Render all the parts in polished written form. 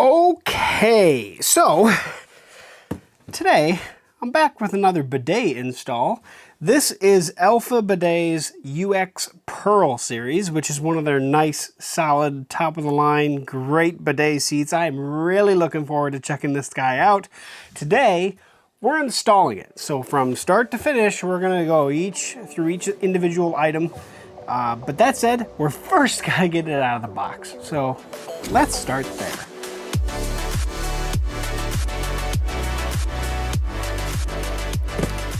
Okay, so today I'm back with another bidet install. This is Alpha Bidet's UX Pearl series, which is one of their nice, solid, top-of-the-line, great bidet seats. I'm really looking forward to checking this guy out. Today, we're installing it. So from start to finish, we're gonna go through each individual item. But that said, we're first gonna get it out of the box. So let's start there.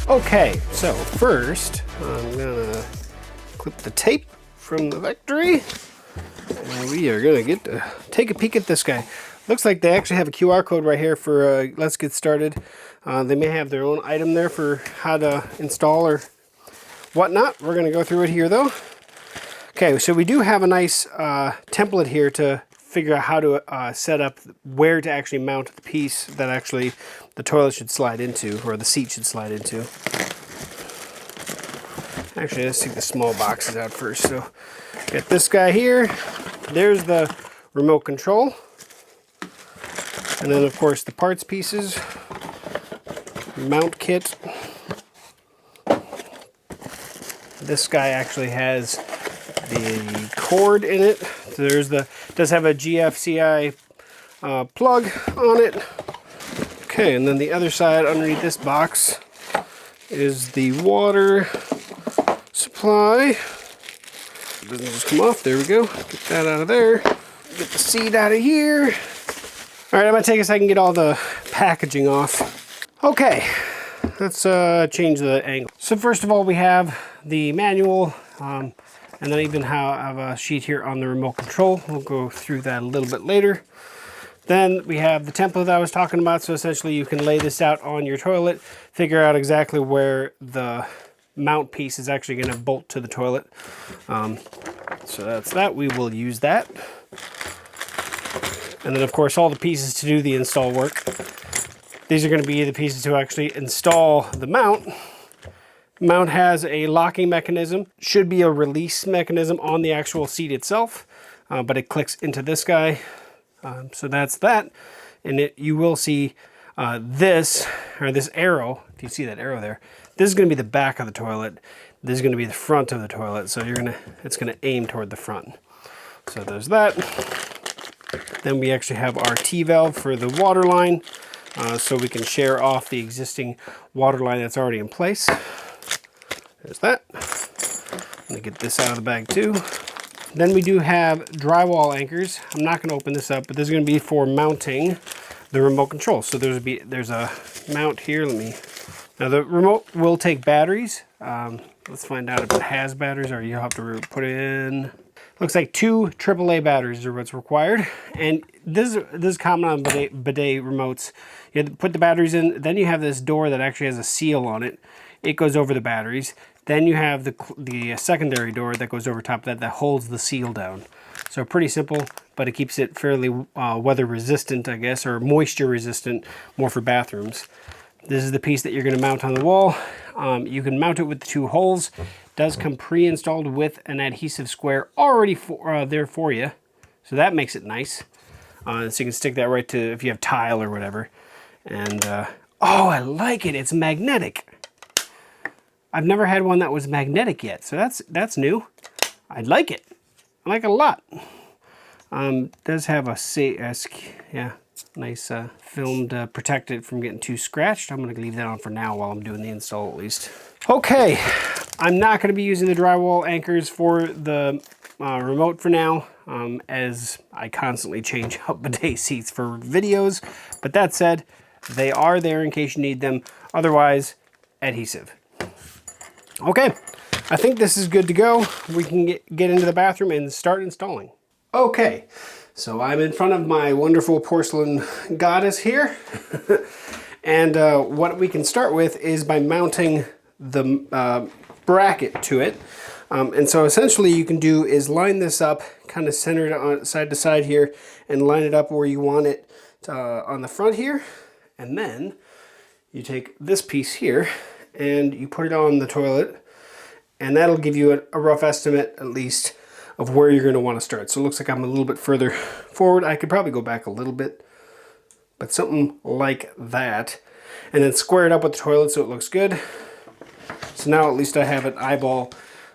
Okay, so first I'm gonna clip the tape from the factory, and we are gonna get to take a peek at this guy. Looks like they actually have a QR code right here for let's get started. They may have their own item there for how to install or whatnot. We're gonna go through it here though. Okay, so we do have a nice template here to figure out how to set up where to actually mount the piece that actually the toilet should slide into, or the seat should slide into. Actually, let's take the small boxes out first. So, get this guy here. There's the remote control. And then, of course, the parts pieces. Mount kit. This guy actually has the cord in it. So does have a GFCI plug on it. Okay, and then the other side underneath this box is the water supply. It doesn't just come off. There we go. Get that out of there. Get the seat out of here. All right, I'm gonna take a second to get all the packaging off. Okay, let's change the angle. So first of all, we have the manual, and then even have a sheet here on the remote control. We'll go through that a little bit later. Then we have the template that I was talking about. So essentially you can lay this out on your toilet, figure out exactly where the mount piece is actually going to bolt to the toilet. So that's that. We will use that. And then of course all the pieces to do the install work. These are going to be the pieces to actually install the mount. Mount has a locking mechanism, should be a release mechanism on the actual seat itself, but it clicks into this guy. So that's that, and you will see this arrow. If you see that arrow there, this is going to be the back of the toilet. This is going to be the front of the toilet. So it's going to aim toward the front. So there's that. Then we actually have our T-valve for the water line, so we can share off the existing water line that's already in place. There's that. I'm going to get this out of the bag too. Then we do have drywall anchors. I'm not going to open this up, but this is going to be for mounting the remote control. So there's a mount here. Now the remote will take batteries. Let's find out if it has batteries, or you have to put in. Looks like 2 AAA batteries are what's required. And this is common on bidet remotes. You have to put the batteries in. Then you have this door that actually has a seal on it. It goes over the batteries. Then you have the secondary door that goes over top of that holds the seal down. So pretty simple, but it keeps it fairly weather resistant, I guess, or moisture resistant, more for bathrooms. This is the piece that you're going to mount on the wall. You can mount it with the 2 holes. It does come pre-installed with an adhesive square already there for you. So that makes it nice. So you can stick that right to if you have tile or whatever. And oh, I like it. It's magnetic. I've never had one that was magnetic yet, so that's new. I like it. I like it a lot. Does have a nice film to protect it from getting too scratched. I'm going to leave that on for now while I'm doing the install at least. Okay, I'm not going to be using the drywall anchors for the remote for now, as I constantly change out bidet seats for videos. But that said, they are there in case you need them. Otherwise, adhesive. Okay, I think this is good to go. We can get into the bathroom and start installing. Okay, so I'm in front of my wonderful porcelain goddess here. And what we can start with is by mounting the bracket to it. And so essentially you can do is line this up, kind of center it on side to side here, and line it up where you want it on the front here. And then you take this piece here and you put it on the toilet, and that'll give you a rough estimate at least of where you're going to want to start. So it looks like I'm a little bit further forward. I could probably go back a little bit, but something like that. And then square it up with the toilet so it looks good. So now at least I have an eyeball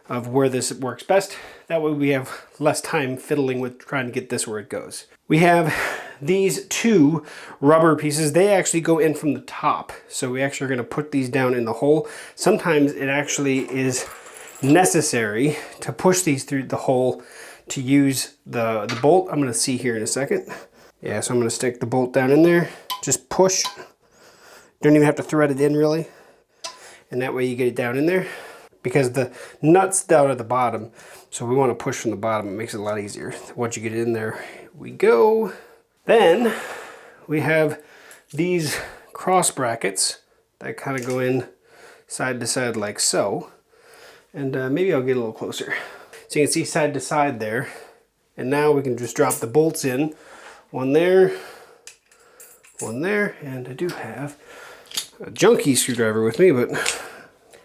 of where this works best. That way we have less time fiddling with trying to get this where it goes. We have these two rubber pieces. They actually go in from the top. So we actually are going to put these down in the hole. Sometimes it actually is necessary to push these through the hole to use the bolt. I'm going to see here in a second. Yeah, so I'm going to stick the bolt down in there. Just push. Don't even have to thread it in really. And that way you get it down in there. Because the nut's down at the bottom, so we want to push from the bottom. It makes it a lot easier. Once you get it in there, we go. Then we have these cross brackets that kind of go in side to side like so. And maybe I'll get a little closer. So you can see side to side there. And now we can just drop the bolts in. One there, and I do have a junky screwdriver with me, but...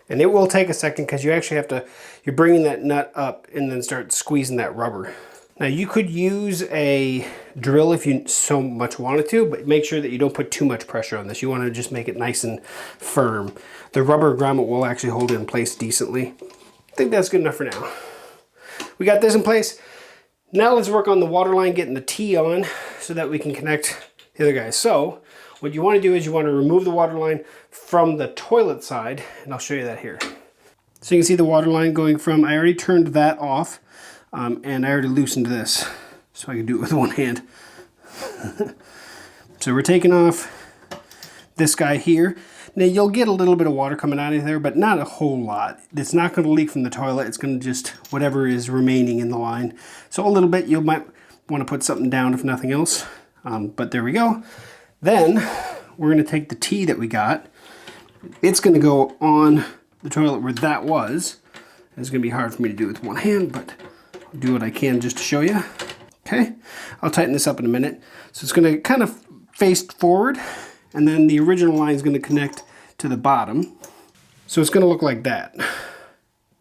And it will take a second because you actually have to, you're bringing that nut up and then start squeezing that rubber. Now you could use a drill if you so much wanted to, but make sure that you don't put too much pressure on this. You want to just make it nice and firm. The rubber grommet will actually hold it in place decently. I think that's good enough for now. We got this in place. Now let's work on the water line, getting the T on so that we can connect the other guys. So what you want to do is you want to remove the water line from the toilet side, and I'll show you that here. So you can see the water line going from, I already turned that off, and I already loosened this, so I can do it with one hand. So we're taking off this guy here. Now you'll get a little bit of water coming out of there, but not a whole lot. It's not going to leak from the toilet. It's going to just, whatever is remaining in the line. So a little bit, you might want to put something down if nothing else, but there we go. Then we're going to take the T that we got. It's going to go on the toilet where that was. It's going to be hard for me to do with one hand, but I'll do what I can just to show you. Okay, I'll tighten this up in a minute. So it's going to kind of face forward, and then the original line is going to connect to the bottom. So it's going to look like that.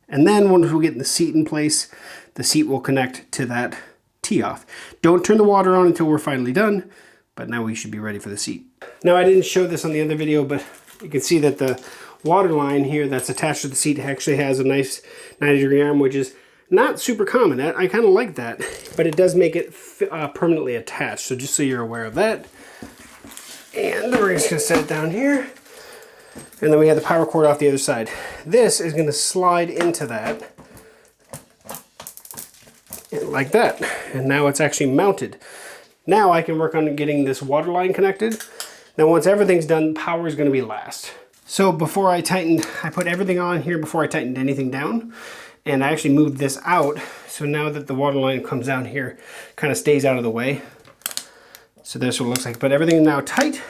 And then once we get the seat in place, the seat will connect to that T off. Don't turn the water on until we're finally done. But now we should be ready for the seat. Now I didn't show this on the other video, but you can see that the water line here that's attached to the seat actually has a nice 90-degree arm, which is not super common. I kind of like that, but it does make it permanently attached. So just so you're aware of that. And we're just gonna set it down here. And then we have the power cord off the other side. This is gonna slide into that like that. And now it's actually mounted. Now I can work on getting this water line connected. Now once everything's done, power is going to be last. So before I tightened, I put everything on here before I tightened anything down. And I actually moved this out. So now that the water line comes down here, kind of stays out of the way. So that's what it looks like. But everything is now tight.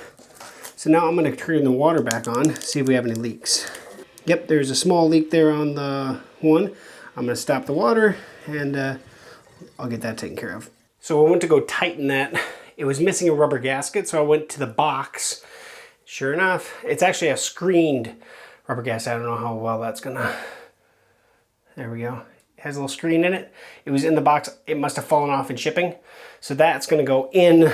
So now I'm going to turn the water back on, see if we have any leaks. Yep, there's a small leak there on the one. I'm going to stop the water and I'll get that taken care of. So I went to go tighten that. It was missing a rubber gasket, so I went to the box. Sure enough, it's actually a screened rubber gasket. I don't know how well that's gonna... There we go. It has a little screen in it. It was in the box. It must have fallen off in shipping. So that's gonna go in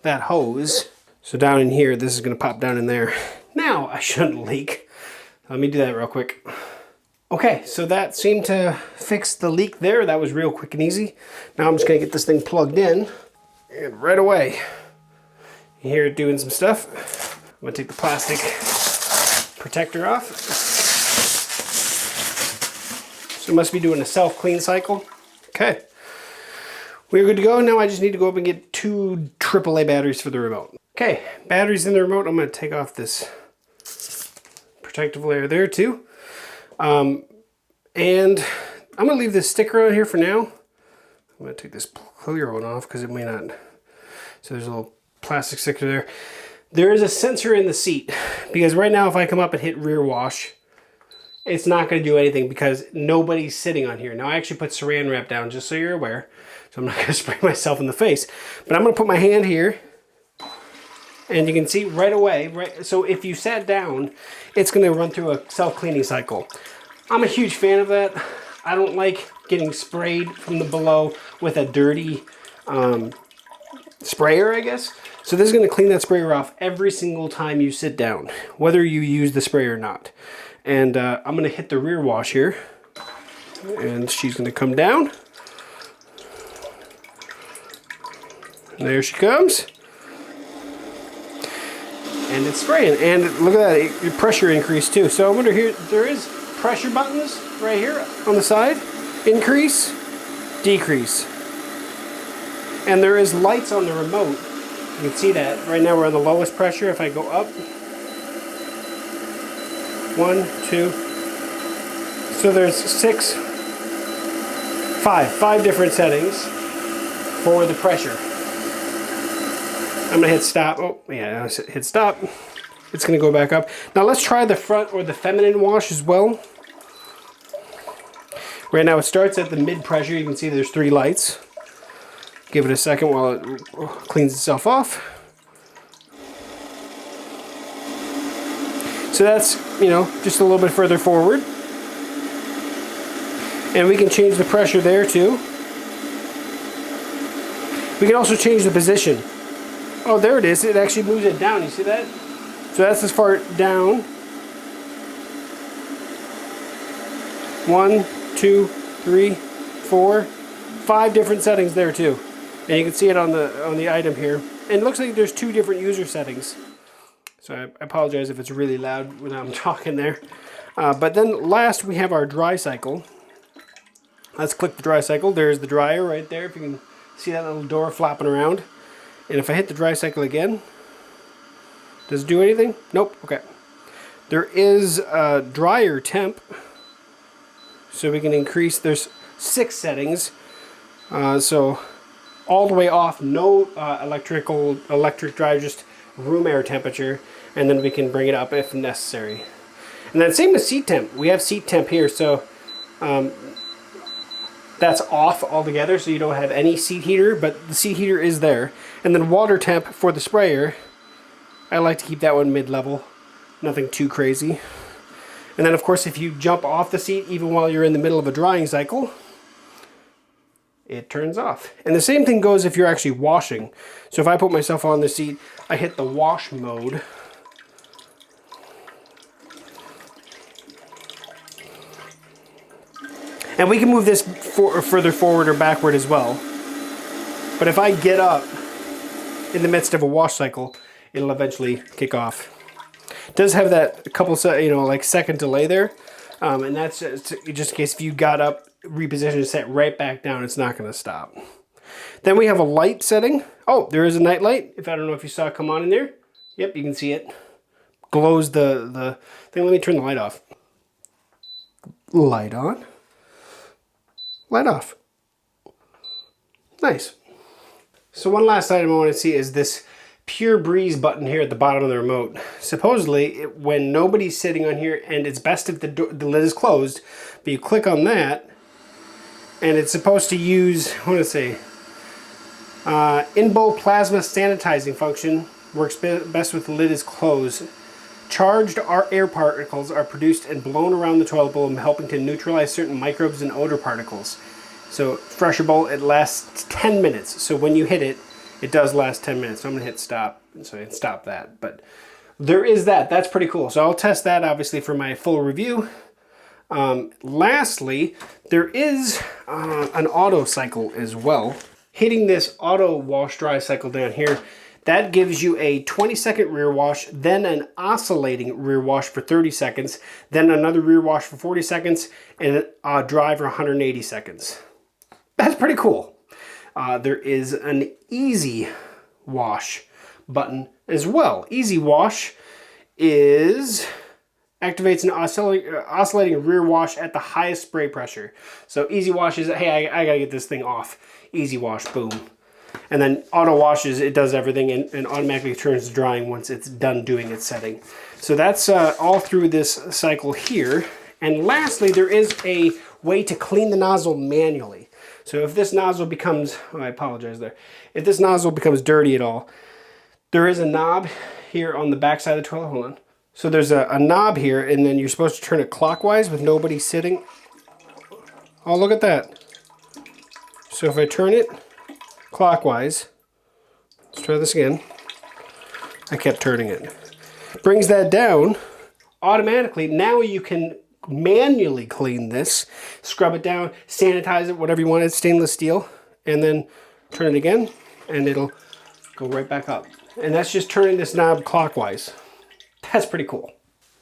that hose. So down in here, this is gonna pop down in there. Now I shouldn't leak. Let me do that real quick. Okay, so that seemed to fix the leak there. That was real quick and easy. Now I'm just gonna get this thing plugged in, and right away, you hear it doing some stuff. I'm gonna take the plastic protector off. So it must be doing a self-clean cycle. Okay, we're good to go. Now I just need to go up and get 2 AAA batteries for the remote. Okay, batteries in the remote. I'm gonna take off this protective layer there too. And I'm gonna leave this sticker on here for now. I'm gonna take this clear one off because it may not. So there's a little plastic sticker there. There is a sensor in the seat because right now if I come up and hit rear wash, it's not gonna do anything because nobody's sitting on here. Now I actually put saran wrap down just so you're aware. So I'm not gonna spray myself in the face, but I'm gonna put my hand here and you can see right away, right? So if you sat down, it's gonna run through a self-cleaning cycle. I'm a huge fan of that. I don't like getting sprayed from the below with a dirty spray sprayer, I guess. So this is going to clean that sprayer off every single time you sit down, whether you use the spray or not. And I'm going to hit the rear wash here, and she's going to come down. And there she comes. And it's spraying, and look at that, your pressure increase too. So I wonder here, there is pressure buttons right here on the side. Increase, decrease. And there is lights on the remote. You can see that. Right now we're on the lowest pressure. If I go up, 1, 2, so there's 5 different settings for the pressure. I'm gonna hit stop. Oh yeah, hit stop. It's gonna go back up. Now let's try the front or the feminine wash as well. Right now it starts at the mid pressure. You can see there's 3 lights. Give it a second while it cleans itself off. So that's, you know, just a little bit further forward. And we can change the pressure there too. We can also change the position. Oh, there it is. It actually moves it down. You see that? So that's as far down. 1, 2, 3, 4, 5 different settings there too. And you can see it on the item here. And it looks like there's 2 different user settings. So I apologize if it's really loud when I'm talking there. But then last we have our dry cycle. Let's click the dry cycle. There's the dryer right there. If you can see that little door flapping around. And if I hit the dry cycle again, does it do anything? Nope. Okay. There is a dryer temp. So we can increase, there's 6 settings. So all the way off, no electric dryer, just room air temperature. And then we can bring it up if necessary. And then same with seat temp. We have seat temp here, so that's off altogether, so you don't have any seat heater, but the seat heater is there. And then water temp for the sprayer, I like to keep that one mid-level, nothing too crazy. And then of course if you jump off the seat even while you're in the middle of a drying cycle, it turns off. And the same thing goes if you're actually washing. So if I put myself on the seat, I hit the wash mode. And we can move this further forward or backward as well. But if I get up in the midst of a wash cycle, it'll eventually kick off. It does have that couple, like second delay there. And that's just in case if you got up, reposition, set right back down, it's not going to stop. Then we have a light setting. Oh, there is a night light. I don't know if you saw it come on in there. Yep, you can see it. Glows the thing. Let me turn the light off. Light on. Light off. Nice. So one last item I want to see is this Pure Breeze button here at the bottom of the remote. Supposedly, when nobody's sitting on here, and it's best if the lid is closed, but you click on that, and it's supposed to use, I want to say, Inbo Plasma Sanitizing function works best with the lid is closed. Charged air particles are produced and blown around the toilet bowl, helping to neutralize certain microbes and odor particles. So, Fresher Bowl, it lasts 10 minutes. So when you hit it, it does last 10 minutes. So I'm going to hit stop, so I can stop that. But there is that. That's pretty cool. So I'll test that, obviously, for my full review. Lastly, there is an auto cycle as well. Hitting this auto wash dry cycle down here, that gives you a 20-second rear wash, then an oscillating rear wash for 30 seconds, then another rear wash for 40 seconds, and a dry for 180 seconds. That's pretty cool. There is an easy wash button as well. Easy wash activates an oscillating rear wash at the highest spray pressure. So easy wash is, hey, I gotta get this thing off. Easy wash, boom. And then auto washes, it does everything and automatically turns to drying once it's done doing its setting. So that's all through this cycle here. And lastly, there is a way to clean the nozzle manually. So if this nozzle becomes, oh, I apologize there. If this nozzle becomes dirty at all, there is a knob here on the back side of the toilet. Hold on. So there's a knob here, and then you're supposed to turn it clockwise with nobody sitting. Oh, look at that. So if I turn it clockwise, Let's try this again. I kept turning it. Brings that down automatically. Now you can manually clean this, scrub it down, sanitize it, whatever you want. It's stainless steel, and then turn it again, and it'll go right back up. And that's just turning this knob clockwise. That's pretty cool.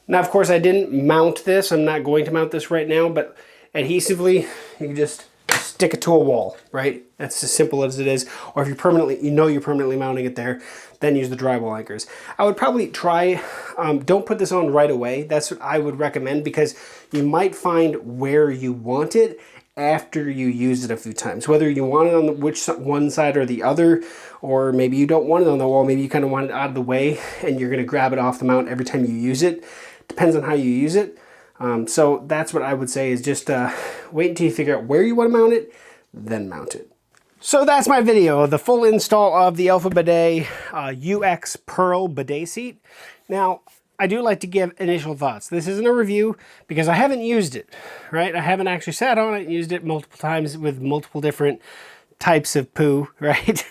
Now, of course, I didn't mount this. I'm not going to mount this right now, but adhesively, you can just stick it to a wall, right? That's as simple as it is. Or if you're permanently, you're permanently mounting it there, then use the drywall anchors. I would probably try, don't put this on right away. That's what I would recommend, because you might find where you want it after you use it a few times. Whether you want it on one side or the other, or maybe you don't want it on the wall, maybe you kind of want it out of the way and you're gonna grab it off the mount every time you use it. Depends on how you use it. So that's what I would say, is just wait until you figure out where you want to mount it, then mount it. So that's my video, the full install of the Alpha Bidet UX Pearl bidet seat. Now, I do like to give initial thoughts. This isn't a review because I haven't used it, right? I haven't actually sat on it and used it multiple times with multiple different types of poo, right?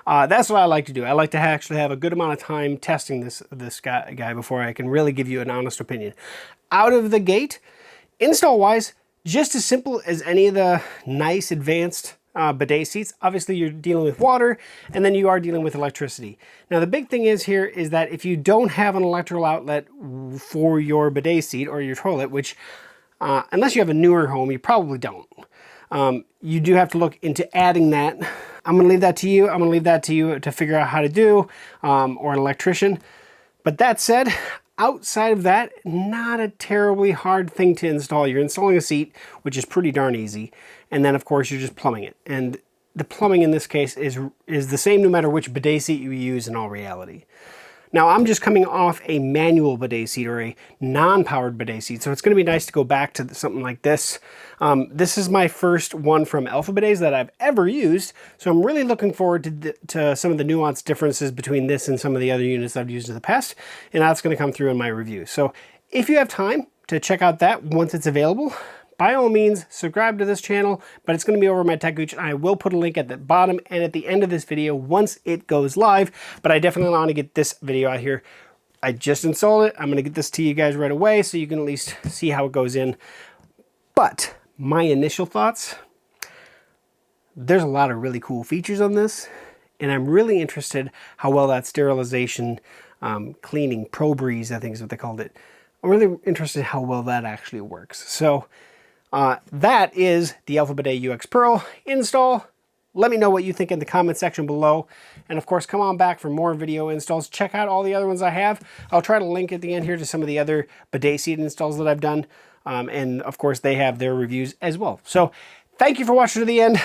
That's what I like to do. I like to actually have a good amount of time testing this guy before I can really give you an honest opinion. Out of the gate, install-wise, just as simple as any of the nice advanced bidet seats. Obviously, you're dealing with water, and then you are dealing with electricity. Now, the big thing is that if you don't have an electrical outlet for your bidet seat or your toilet, which, unless you have a newer home, you probably don't. You do have to look into adding that. I'm going to leave that to you. I'm going to leave that to you to figure out how to do, or an electrician. But that said, outside of that, not a terribly hard thing to install. You're installing a seat, which is pretty darn easy. And then, of course, you're just plumbing it. And the plumbing in this case is the same no matter which bidet seat you use in all reality. Now, I'm just coming off a manual bidet seat, or a non-powered bidet seat, so it's going to be nice to go back to something like this. This is my first one from Alpha Bidets that I've ever used, so I'm really looking forward to some of the nuanced differences between this and some of the other units I've used in the past, and that's going to come through in my review. So if you have time to check out that once it's available, by all means, subscribe to this channel, but it's going to be over my Tech Gooch, and I will put a link at the bottom and at the end of this video once it goes live, but I definitely want to get this video out here. I just installed it. I'm going to get this to you guys right away so you can at least see how it goes in. But my initial thoughts, there's a lot of really cool features on this, and I'm really interested how well that sterilization, cleaning, ProBreeze, I think is what they called it. I'm really interested in how well that actually works. So that is the Alpha Bidet UX Pearl install. Let me know what you think in the comment section below. And of course, come on back for more video installs. Check out all the other ones I have. I'll try to link at the end here to some of the other bidet seat installs that I've done. And of course, they have their reviews as well. So thank you for watching to the end.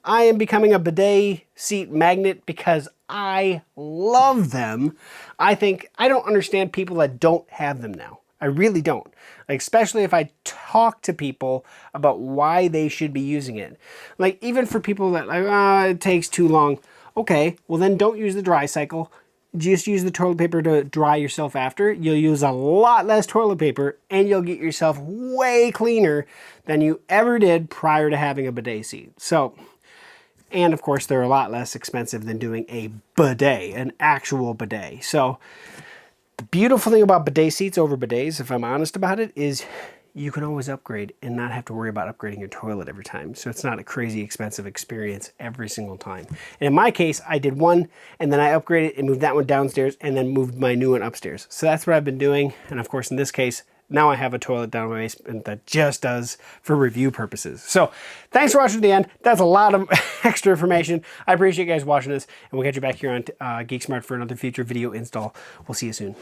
I am becoming a bidet seat magnet because I love them. I don't understand people that don't have them now. I really don't. Like, especially if I talk to people about why they should be using it. Like, even for people that like, it takes too long. Okay, well then don't use the dry cycle. Just use the toilet paper to dry yourself after. You'll use a lot less toilet paper and you'll get yourself way cleaner than you ever did prior to having a bidet seat. So, and of course they're a lot less expensive than doing a bidet, an actual bidet. So, the beautiful thing about bidet seats over bidets, if I'm honest about it, is you can always upgrade and not have to worry about upgrading your toilet every time. So it's not a crazy expensive experience every single time. And in my case, I did one and then I upgraded and moved that one downstairs and then moved my new one upstairs. So that's what I've been doing. And of course, in this case, now I have a toilet down my basement that just does for review purposes. So thanks for watching to the end. That's a lot of extra information. I appreciate you guys watching this, and we'll catch you back here on GeekSmart for another future video install. We'll see you soon.